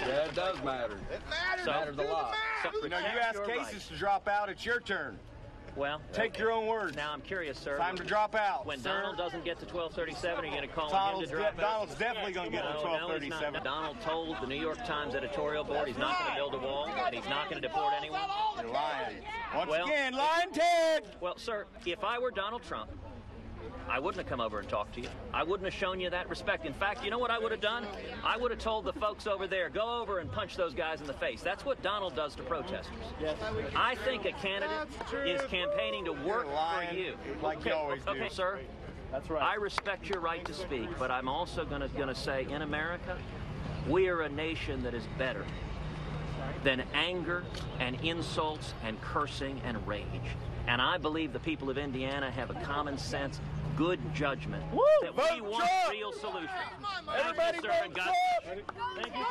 Yeah, it does matter. It matters. It matters a lot. So you ask Cases to drop out, it's your turn. Well, take your own words. Now I'm curious, sir. Time to drop out. When sir. Donald doesn't get to 1237, are you going to call him to drop out? Donald's definitely going to get to 1237. No, Donald told the New York Times editorial board he's not going to build a wall and he's not going to deport anyone. You're lying. Once again, lying Ted. Well, sir, if I were Donald Trump, I wouldn't have come over and talked to you. I wouldn't have shown you that respect. In fact, you know what I would have done? I would have told the folks over there, go over and punch those guys in the face. That's what Donald does to protesters. Yes. I think a candidate is campaigning to work for you. Like you always do. Okay, sir. That's right. I respect your right to speak, but I'm also going to say, in America, we are a nation that is better than anger and insults and cursing and rage. And I believe the people of Indiana have a common sense, good judgment that we want real solutions. Everybody vote Trump! Thank you,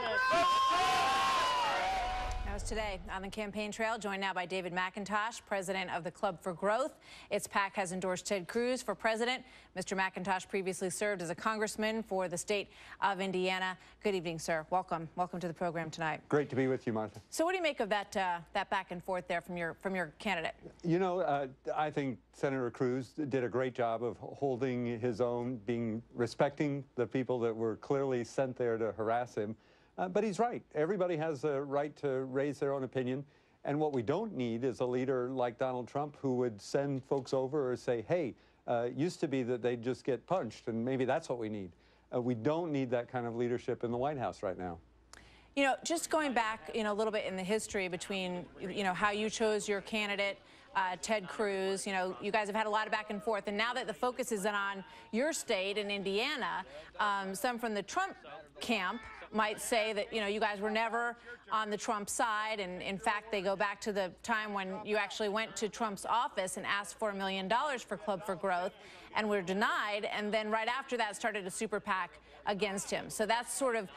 That was today on the campaign trail, joined now by David McIntosh, president of the Club for Growth. Its PAC has endorsed Ted Cruz for president. Mr. McIntosh previously served as a congressman for the state of Indiana. Good evening, sir. Welcome. Welcome to the program tonight. Great to be with you, Martha. So what do you make of that back and forth there from your candidate? You know, I think Senator Cruz did a great job of holding his own, respecting the people that were clearly sent there to harass him. But he's right. Everybody has a right to raise their own opinion. And what we don't need is a leader like Donald Trump who would send folks over or say, hey, used to be that they'd just get punched, and maybe that's what we need. We don't need that kind of leadership in the White House right now. You know, just going back, a little bit in the history between, how you chose your candidate, Ted Cruz, you guys have had a lot of back and forth. And now that the focus is on your state in Indiana, some from the Trump camp might say that, you guys were never on the Trump side. And in fact, they go back to the time when you actually went to Trump's office and asked for $1 million for Club for Growth and were denied. And then right after that started a super PAC against him. So that's sort of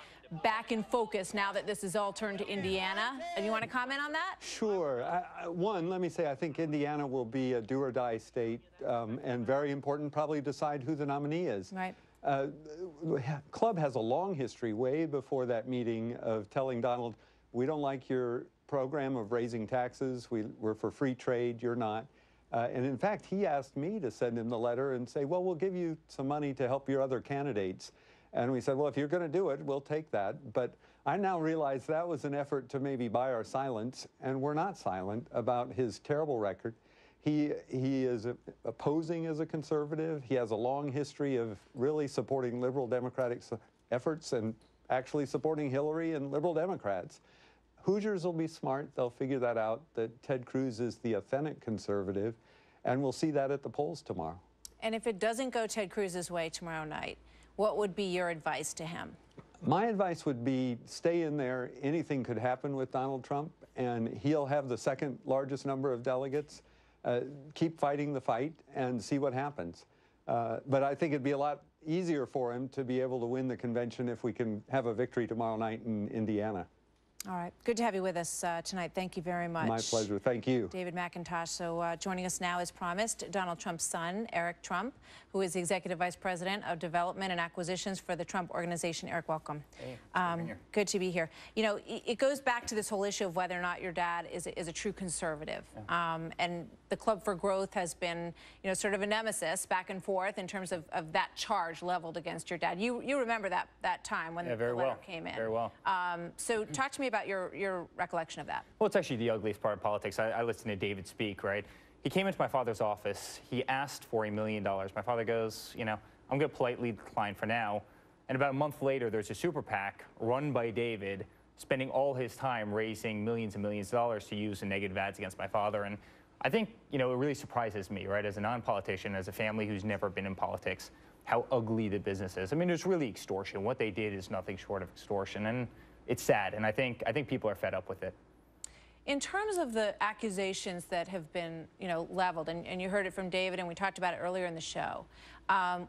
back in focus now that this is all turned to Indiana. Do you want to comment on that? Sure. One, let me say, I think Indiana will be a do-or-die state and very important, probably decide who the nominee is. Right. Club has a long history, way before that meeting, of telling Donald, we don't like your program of raising taxes. We're for free trade. You're not. And in fact, he asked me to send him the letter and say, well, we'll give you some money to help your other candidates. And we said, well, if you're going to do it, we'll take that. But I now realize that was an effort to maybe buy our silence, and we're not silent about his terrible record. He is posing as a conservative. He has a long history of really supporting liberal democratic efforts and actually supporting Hillary and liberal Democrats. Hoosiers will be smart. They'll figure that out, that Ted Cruz is the authentic conservative, and we'll see that at the polls tomorrow. And if it doesn't go Ted Cruz's way tomorrow night, what would be your advice to him? My advice would be stay in there. Anything could happen with Donald Trump, and he'll have the second largest number of delegates. Keep fighting the fight and see what happens. But I think it'd be a lot easier for him to be able to win the convention if we can have a victory tomorrow night in Indiana. All right. Good to have you with us tonight. Thank you very much. My pleasure. Thank you. David McIntosh. So joining us now, as promised, Donald Trump's son, Eric Trump, who is the Executive Vice President of Development and Acquisitions for the Trump Organization. Eric, welcome. Hey, good to be here. You know, it goes back to this whole issue of whether or not your dad is a true conservative. Yeah. And the Club for Growth has been, sort of a nemesis back and forth in terms of that charge leveled against your dad. You remember that time when the letter came in. Very well. So talk to me about your recollection of that. Well, it's actually the ugliest part of politics. I listened to David speak, right? He came into my father's office. He asked for $1 million. My father goes, I'm going to politely decline for now. And about a month later, there's a super PAC run by David, spending all his time raising millions and millions of dollars to use in negative ads against my father. And I think, it really surprises me, right, as a non-politician, as a family who's never been in politics, how ugly the business is. I mean, it's really extortion. What they did is nothing short of extortion. And it's sad, and I think people are fed up with it. In terms of the accusations that have been, leveled, and you heard it from David, and we talked about it earlier in the show,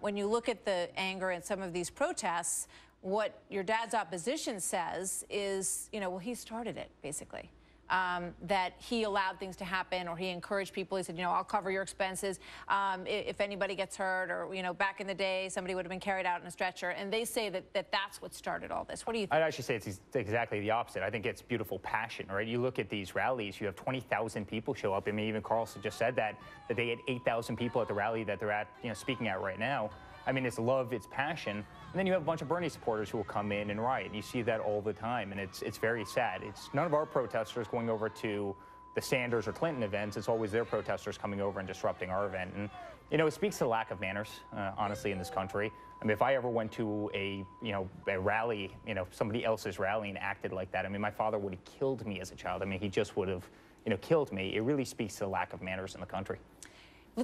when you look at the anger in some of these protests, what your dad's opposition says is, well, he started it, basically. that he allowed things to happen, or he encouraged people. He said, you know, I'll cover your expenses if anybody gets hurt, or, you know, back in the day, somebody would have been carried out in a stretcher. And they say that that's what started all this. What do you think? I'd actually say it's exactly the opposite. I think it's beautiful passion, right? You look at these rallies, you have 20,000 people show up. I mean, even Carlson just said that they had 8,000 people at the rally that they're at, you know, speaking at right now. I mean, it's love, it's passion. And then you have a bunch of Bernie supporters who will come in and riot. And you see that all the time, and it's very sad. It's none of our protesters going over to the Sanders or Clinton events. It's always their protesters coming over and disrupting our event. And, you know, it speaks to the lack of manners, honestly, in this country. I mean, if I ever went to a rally, you know, somebody else's rally and acted like that, I mean, my father would have killed me as a child. I mean, he just would have, you know, killed me. It really speaks to the lack of manners in the country.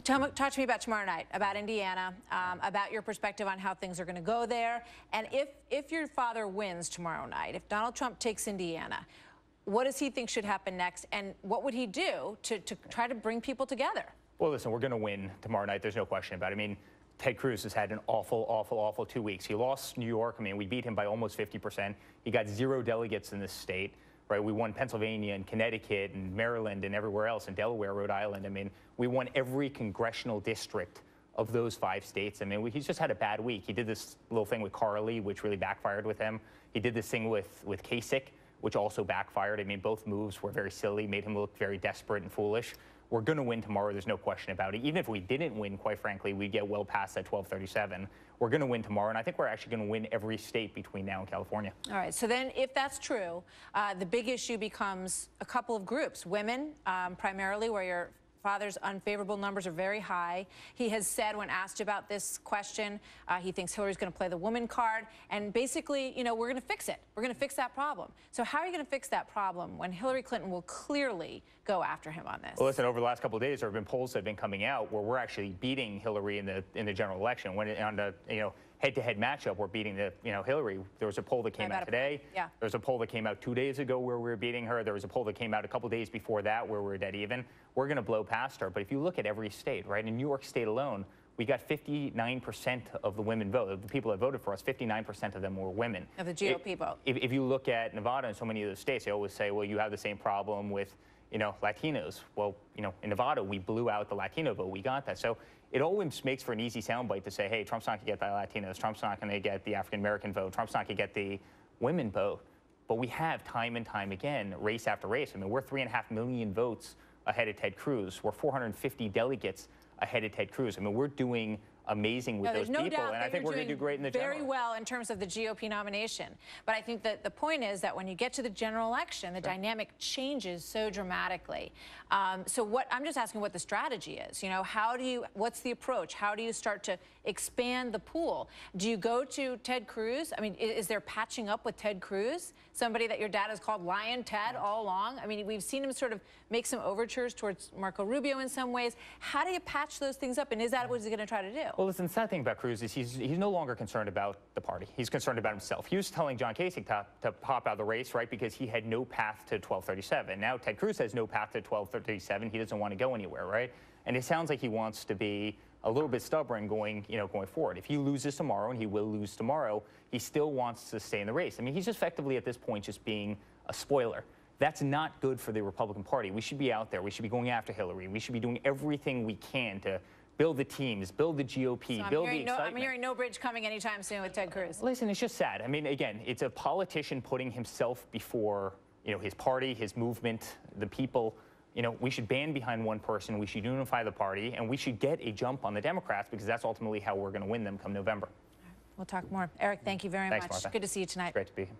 Talk to me about tomorrow night, about Indiana, about your perspective on how things are going to go there. And if your father wins tomorrow night, if Donald Trump takes Indiana, what does he think should happen next? And what would he do to try to bring people together? Well, listen, we're going to win tomorrow night. There's no question about it. I mean, Ted Cruz has had an awful, awful, awful 2 weeks. He lost New York. I mean, we beat him by almost 50%. He got 0 delegates in this state. Right, we won Pennsylvania and Connecticut and Maryland and everywhere else, and Delaware, Rhode Island. I mean, we won every congressional district of those 5 states. I mean, he's just had a bad week. He did this little thing with Carly, which really backfired with him. He did this thing with Kasich, which also backfired. I mean, both moves were very silly, made him look very desperate and foolish. We're going to win tomorrow. There's no question about it. Even if we didn't win, quite frankly, we'd get well past that 1237. We're going to win tomorrow, and I think we're actually going to win every state between now and California. All right, so then if that's true, the big issue becomes a couple of groups. Women, primarily, where your father's unfavorable numbers are very high. He has said, when asked about this question, he thinks Hillary's going to play the woman card. And basically, you know, we're going to fix it. We're going to fix that problem. So how are you going to fix that problem when Hillary Clinton will clearly go after him on this? Well, listen, over the last couple of days, there have been polls that have been coming out where we're actually beating Hillary in the general election. When on the, you know, head-to-head matchup, we're beating Hillary. There was a poll that came out today. Yeah. There was a poll that came out 2 days ago where we were beating her. There was a poll that came out a couple days before that where we were dead even. We're going to blow past her. But if you look at every state, right, in New York State alone, we got 59% of the women vote. The people that voted for us, 59% of them were women. Of the GOP vote. If you look at Nevada and so many of those states, they always say, well, you have the same problem with, you know, Latinos. Well, you know, in Nevada, we blew out the Latino vote. We got that. So it always makes for an easy soundbite to say, hey, Trump's not going to get the Latinos. Trump's not going to get the African-American vote. Trump's not going to get the women vote. But we have time and time again, race after race. I mean, we're 3.5 million votes ahead of Ted Cruz. We're 450 delegates ahead of Ted Cruz. I mean, we're doing amazing with those people, and I think we're going to do great in the general. Very well in terms of the GOP nomination. But I think that the point is that when you get to the general election, the dynamic changes so dramatically. So what I'm just asking what the strategy is. You know, what's the approach? How do you start to expand the pool? Do you go to Ted Cruz? I mean, is there patching up with Ted Cruz? Somebody that your dad has called Lion Ted all along? I mean, we've seen him sort of make some overtures towards Marco Rubio in some ways. How do you patch those things up, and is that what he's going to try to do? Well, listen, the sad thing about Cruz is he's no longer concerned about the party. He's concerned about himself. He was telling John Kasich to hop out of the race, right, because he had no path to 1237. Now Ted Cruz has no path to 1237. He doesn't want to go anywhere, right? And it sounds like he wants to be a little bit stubborn going forward. If he loses tomorrow, and he will lose tomorrow, he still wants to stay in the race. I mean, he's effectively at this point just being a spoiler. That's not good for the Republican Party. We should be out there. We should be going after Hillary. We should be doing everything we can to build the teams, build the GOP, so build the excitement. I'm hearing no bridge coming anytime soon with Ted Cruz. Listen, it's just sad. I mean, again, it's a politician putting himself before, his party, his movement, the people. We should band behind one person. We should unify the party, and we should get a jump on the Democrats because that's ultimately how we're going to win them come November. We'll talk more. Eric, thank you very much. Martha. Good to see you tonight. It's great to be here.